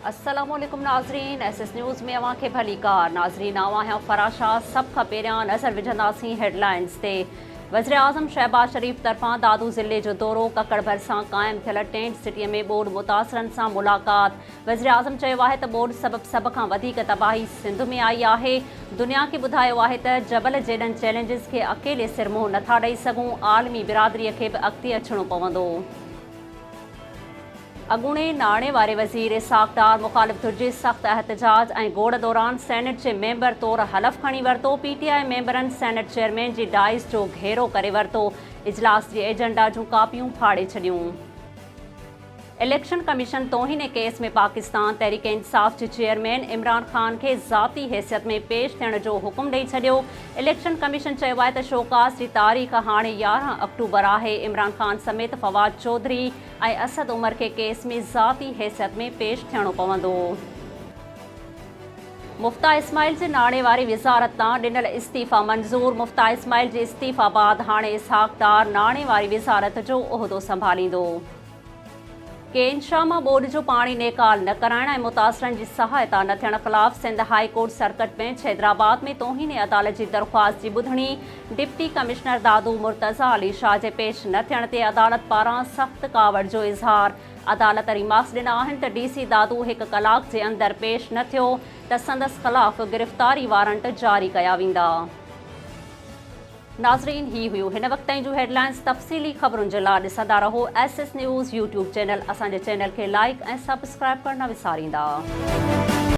अस्सलामुअलैकुम नाज़रीन, SS news में अवां खे भली कार। नाज़रीन, आवां आहियां फराशा। सब खां पहिरियां नज़र विझंदासीं हेडलाइंस ते। वज़ीर आज़म शहबाज शरीफ़ तरफ़ां दादू ज़िले जो दौरो, ककड़ भरिसां क़ाइमु थियल टेंट सिटीअ में ॿोॾ मुतासिरनि सां मुलाक़ात। वज़ीर आज़म चयो आहे त ॿोॾ सबबि सभ खां वधीक तबाही सिंध में आई आहे। दुनिया खे ॿुधायो आहे त जबल जेॾनि चैलेंजिस खे अकेले सिर मुंहुं नथा ॾेई सघूं, आलमी बिरादरीअ खे बि अॻिते अचिणो पवंदो। अॻूणे नाणे वारे वज़ीर इसहाक़ डार मुख़ालिफ़ धुर जे सख़्त एहतजाज ऐं गोड़ दौरान सेनेट जे मेंबर तौरु हलफ़ खणी वरितो। PTI मेंबरनि सेनेट चेयरमैन जी डाइस जो घेरो करे वरितो। इजलास जे एजेंडा जूं कापियूं फाड़े छॾियूं। इलेक्शन कमीशन तौहीन केस में पाकिस्तान तहरीक इंसाफ़ जे चेयरमैन इमरान ख़ान खे ज़ाती हैसियत में पेश थियण जो हुकुम ॾेई छॾियो। इलेक्शन कमीशन चयो आहे त शोकास जी तारीख़ हाणे 11 अक्टूबर आहे। इमरान ख़ान समेत फवाद चौधरी ऐं असद उमर खे केस में ज़ाती हैसियत में पेश थियणो पवंदो। मुफ्ता इस्माइल जे नाणे वारी वज़ारत तां ॾिनल इस्तीफ़ा मंज़ूर। मुफ्ता इस्माइल जे इस्तीफ़ा बाद हाणे इसहाक़ डार नाणे वारी वज़ारत जो उहिदो संभालींदो। केनशाह मां ॿोॾ जो पाणी नेकाल न कराइण ऐं मुतासिरनि जी सहायता न थियण ख़िलाफ़ Sindh high court circuit bench Hyderabad में तौहीन अदालत जी दरख़्वास्त जी ॿुधणी। डिप्टी कमिश्नर दादू मुर्तज़ा अली शाह जे पेश न थियण ते अदालत पारां सख़्त कावड़ जो इज़हार। अदालत रिमार्क्स ॾिना आहिनि त DC दादू 1 कलाक जे अंदरि पेश न थियो त संदसि ख़िलाफ़ गिरफ़्तारी वारंट जारी कया वेंदा। नाज़रीन, ही हुयूं हिन वक़्त ताईं जूं हेडलाइंस। तफ़सीली ख़बरुनि जे लाइ ॾिसंदा रहो SS न्यूज़ यूट्यूब चैनल। असांजे चैनल खे लाइक ऐं सब्सक्राइब करणु न विसारींदा।